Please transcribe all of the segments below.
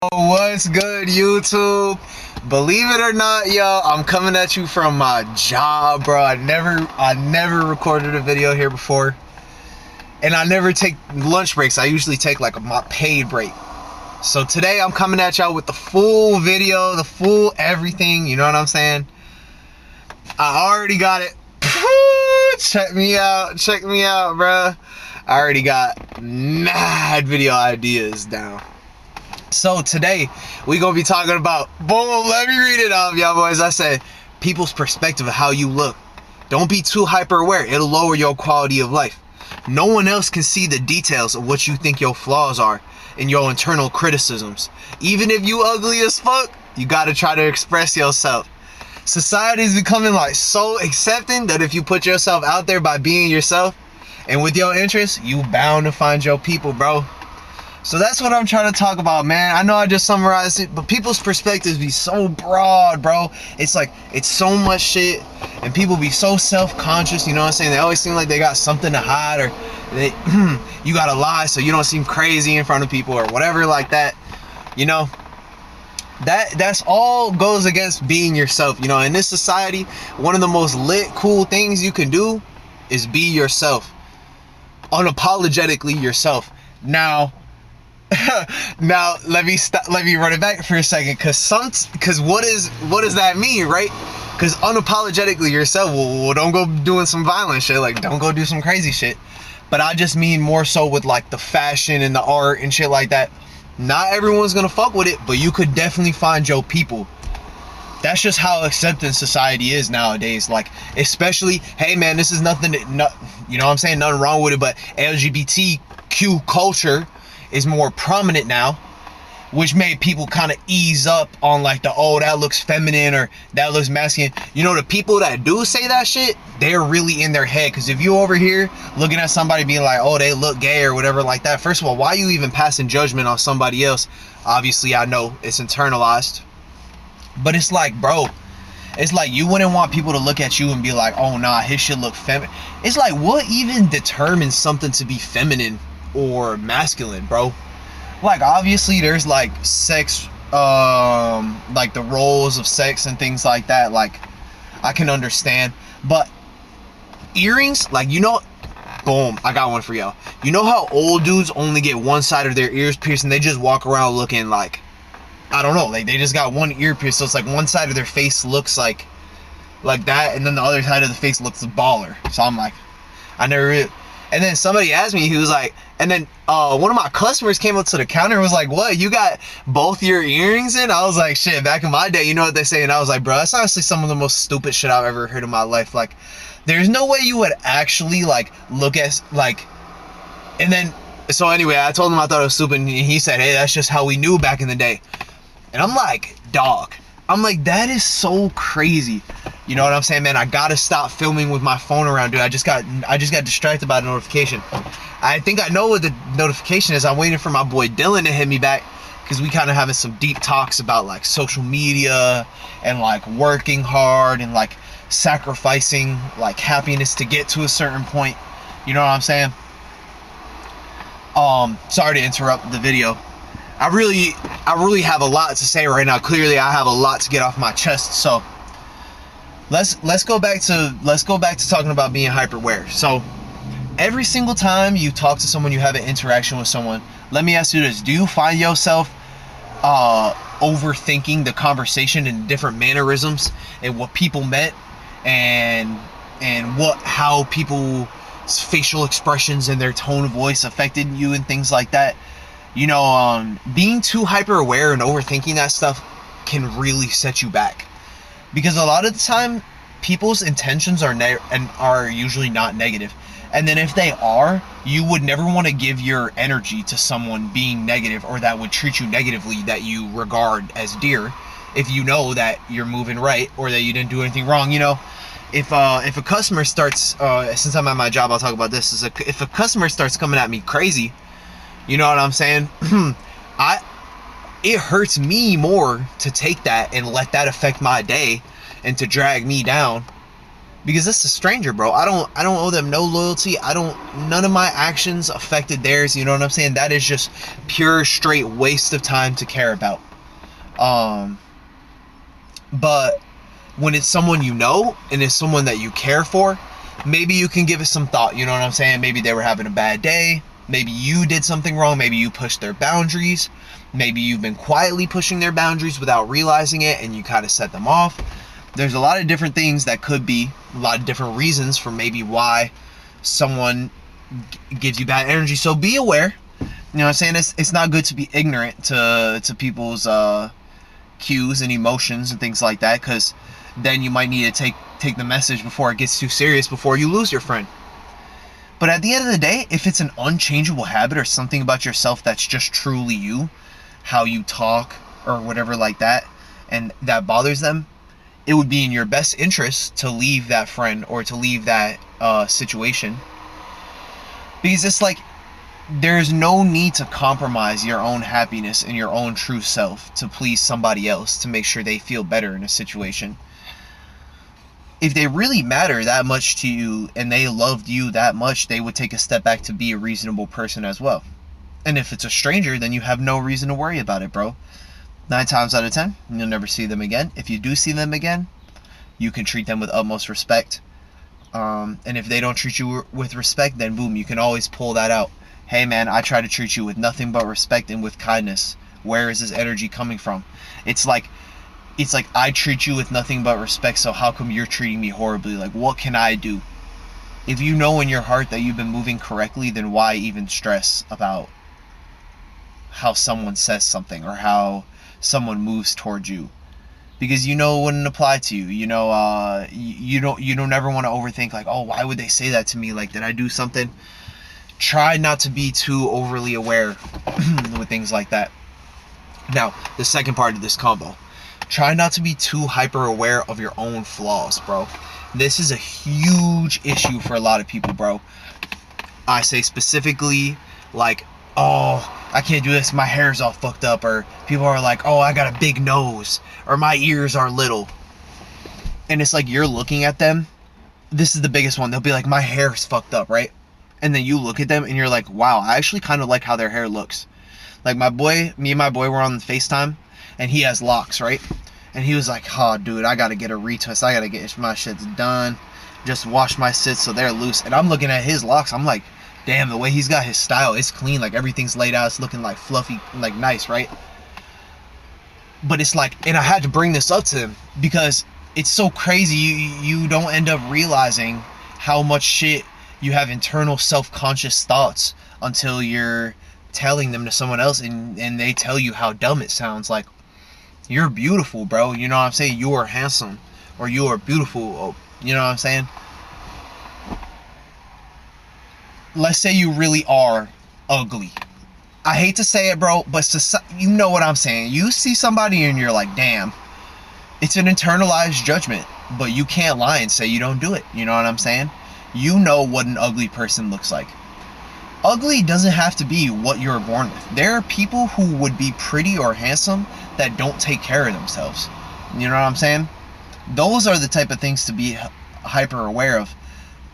What's good, YouTube? Believe it or not, yo, I'm coming at you from my job, bro. I never recorded a video here before, and I never take lunch breaks. I usually take like my paid break. So today I'm coming at y'all with the full video, the full everything. You know what I'm saying? I already got it. Check me out, bro. I already got mad video ideas down. So today we gonna be talking about, boom, let me read it off, y'all boys. I said people's perspective of how you look. Don't be too hyper aware. It'll lower your quality of life. No one else can see the details of what you think your flaws are and your internal criticisms. Even if you ugly as fuck, you gotta try to express yourself. Society is becoming like so accepting that if you put yourself out there by being yourself and with your interests, you bound to find your people, bro. So that's what I'm trying to talk about, man. I know I just summarized it, but people's perspectives be so broad, bro. It's like, it's so much shit, and people be so self-conscious, you know what I'm saying? They always seem like they got something to hide, or they, you gotta lie so you don't seem crazy in front of people, or whatever like that, you know? That's all goes against being yourself, you know? In this society, one of the most lit, cool things you can do is be yourself. Unapologetically yourself. Now let me run it back for a second, because what does that mean, right? Because unapologetically yourself, well, don't go doing some violent shit, like don't go do some crazy shit. But I just mean more so with like the fashion and the art and shit like that. Not everyone's gonna fuck with it, but you could definitely find your people. That's just how accepting society is nowadays. Like, especially, hey man, this is nothing, you know what I'm saying, nothing wrong with it, but LGBTQ culture is more prominent now, which made people kind of ease up on like the, oh, that looks feminine or that looks masculine. You know, the people that do say that shit, they're really in their head. Because if you over here looking at somebody being like, oh, they look gay or whatever like that, first of all, why are you even passing judgment on somebody else? Obviously, I know it's internalized, but it's like, bro, it's like you wouldn't want people to look at you and be like, oh nah, his shit look feminine. It's like, what even determines something to be feminine or masculine, bro? Like, obviously there's like sex, like the roles of sex and things like that, like I can understand. But earrings, like, you know, boom, I got one for y'all. You know how old dudes only get one side of their ears pierced and they just walk around looking like, I don't know, like they just got one ear pierced, so it's like one side of their face looks like that, and then the other side of the face looks baller. So I'm like, I never really. And then somebody asked me, he was like, and then one of my customers came up to the counter and was like, what, you got both your earrings in? I was like, shit, back in my day, you know what they say? And I was like, bro, that's honestly some of the most stupid shit I've ever heard in my life. Like, there's no way you would actually like look at like, and then, so anyway, I told him I thought it was stupid, and he said, hey, that's just how we knew back in the day. And I'm like, dog, I'm like, that is so crazy. You know what I'm saying, man? I gotta stop filming with my phone around, dude. I just got distracted by the notification. I think I know what the notification is. I'm waiting for my boy Dylan to hit me back, because we kind of having some deep talks about like social media and like working hard and like sacrificing like happiness to get to a certain point. You know what I'm saying? Sorry to interrupt the video. I really have a lot to say right now. Clearly I have a lot to get off my chest. So let's go back to talking about being hyper aware. So every single time you talk to someone, you have an interaction with someone, let me ask you this: do you find yourself overthinking the conversation and different mannerisms and what people meant, and how people's facial expressions and their tone of voice affected you and things like that? You know, being too hyper aware and overthinking that stuff can really set you back, because a lot of the time people's intentions are usually not negative. And then if they are, you would never want to give your energy to someone being negative or that would treat you negatively, that you regard as dear, if you know that you're moving right or that you didn't do anything wrong. You know, if a customer starts, since I'm at my job, I'll talk about this. If a customer starts coming at me crazy, you know what I'm saying? It hurts me more to take that and let that affect my day and to drag me down, because it's a stranger, bro. I don't owe them no loyalty. None of my actions affected theirs. You know what I'm saying? That is just pure straight waste of time to care about. But when it's someone you know and it's someone that you care for, maybe you can give it some thought. You know what I'm saying? Maybe they were having a bad day. Maybe you did something wrong. Maybe you pushed their boundaries. Maybe you've been quietly pushing their boundaries without realizing it, and you kind of set them off. There's a lot of different things that could be, a lot of different reasons for maybe why someone gives you bad energy. So be aware. You know what I'm saying? It's not good to be ignorant to people's cues and emotions and things like that, because then you might need to take the message before it gets too serious, before you lose your friend. But at the end of the day, if it's an unchangeable habit or something about yourself that's just truly you, how you talk or whatever like that, and that bothers them, it would be in your best interest to leave that friend or to leave that situation. Because it's like, there's no need to compromise your own happiness and your own true self to please somebody else, to make sure they feel better in a situation. If they really matter that much to you and they loved you that much, they would take a step back to be a reasonable person as well. And if it's a stranger, then you have no reason to worry about it, bro. 9 times out of 10, you'll never see them again. If you do see them again, you can treat them with utmost respect. And if they don't treat you with respect, then boom, you can always pull that out. Hey man, I try to treat you with nothing but respect and with kindness. Where is this energy coming from? It's like I treat you with nothing but respect, so how come you're treating me horribly? Like, what can I do? If you know in your heart that you've been moving correctly, then why even stress about how someone says something or how someone moves towards you? Because you know it wouldn't apply to you. You know, you don't ever want to overthink, like, oh, why would they say that to me? Like, did I do something? Try not to be too overly aware with things like that. Now, the second part of this combo. Try not to be too hyper aware of your own flaws, bro. This is a huge issue for a lot of people, bro. I say specifically, like, oh, I can't do this, my hair's all fucked up. Or people are like, oh, I got a big nose. Or my ears are little. And it's like, you're looking at them. This is the biggest one. They'll be like, my hair's fucked up, right? And then you look at them and you're like, wow, I actually kind of like how their hair looks. Like me and my boy were on FaceTime. And he has locks, right? And he was like, oh, dude, I got to get a retwist. I got to get my shit done. Just wash my sits so they're loose. And I'm looking at his locks. I'm like, damn, the way he's got his style, it's clean. Like, everything's laid out. It's looking like fluffy, like nice, right? But it's like, and I had to bring this up to him because it's so crazy. You don't end up realizing how much shit you have internal self-conscious thoughts until you're telling them to someone else and they tell you how dumb it sounds. Like, you're beautiful, bro. You know what I'm saying? You are handsome. Or you are beautiful. You know what I'm saying? Let's say you really are ugly. I hate to say it, bro, but you know what I'm saying. You see somebody and you're like, damn. It's an internalized judgment. But you can't lie and say you don't do it. You know what I'm saying? You know what an ugly person looks like. Ugly doesn't have to be what you're born with. There are people who would be pretty or handsome that don't take care of themselves. You know what I'm saying? Those are the type of things to be hyper aware of.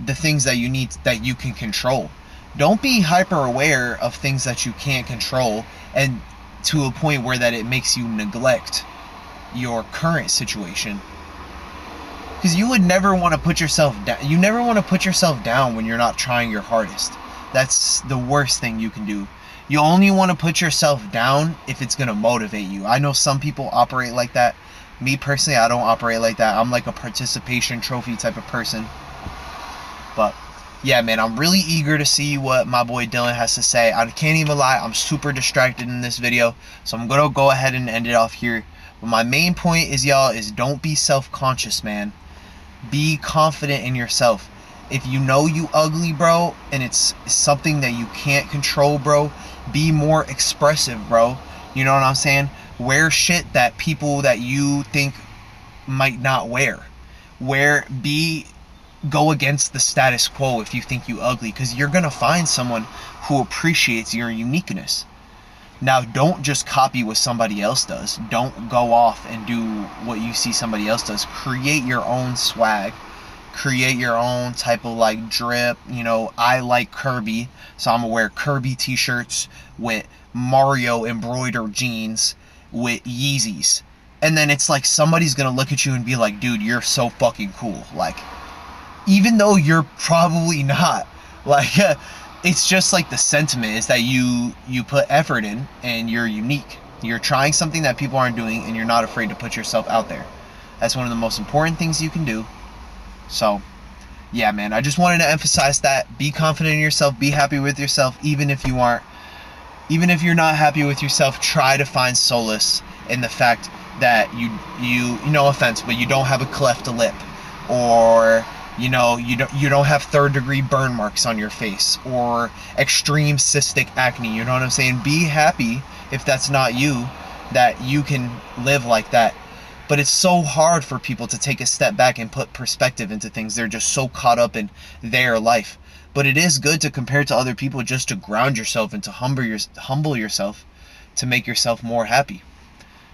The things that you need, that you can control. Don't be hyper aware of things that you can't control, and to a point where that it makes you neglect your current situation. Because you would never want to put yourself down. You never want to put yourself down when you're not trying your hardest. That's the worst thing you can do. You only want to put yourself down if it's going to motivate you. I know some people operate like that. Me personally, I don't operate like that. I'm like a participation trophy type of person. But yeah, man, I'm really eager to see what my boy Dylan has to say. I can't even lie, I'm super distracted in this video. So I'm going to go ahead and end it off here. But my main point is, y'all, is don't be self-conscious, man. Be confident in yourself. If you know you ugly, bro, and it's something that you can't control, bro, be more expressive, bro. You know what I'm saying? Wear shit that people that you think might not wear. Go against the status quo if you think you ugly, because you're gonna find someone who appreciates your uniqueness. Now, don't just copy what somebody else does. Don't go off and do what you see somebody else does. Create your own swag. create your own type of like drip. You know, I like Kirby, so I'm gonna wear Kirby t-shirts with Mario embroidered jeans with Yeezys. And then it's like somebody's gonna look at you and be like, dude, you're so fucking cool. Like, even though you're probably not. Like, it's just like the sentiment is that you put effort in and you're unique. You're trying something that people aren't doing and you're not afraid to put yourself out there. That's one of the most important things you can do. So, yeah, man, I just wanted to emphasize that. Be confident in yourself. Be happy with yourself, even if you aren't. Even if you're not happy with yourself, try to find solace in the fact that you no offense, but you don't have a cleft lip, or you don't have third-degree burn marks on your face, or extreme cystic acne. You know what I'm saying? Be happy if that's not you, that you can live like that. But it's so hard for people to take a step back and put perspective into things. They're just so caught up in their life. But it is good to compare to other people, just to ground yourself and to humble yourself, to make yourself more happy.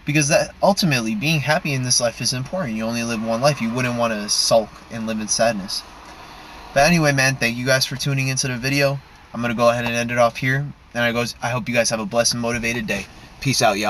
Because that ultimately, being happy in this life is important. You only live one life. You wouldn't want to sulk and live in sadness. But anyway, man, thank you guys for tuning into the video. I'm going to go ahead and end it off here. And I hope you guys have a blessed and motivated day. Peace out, y'all.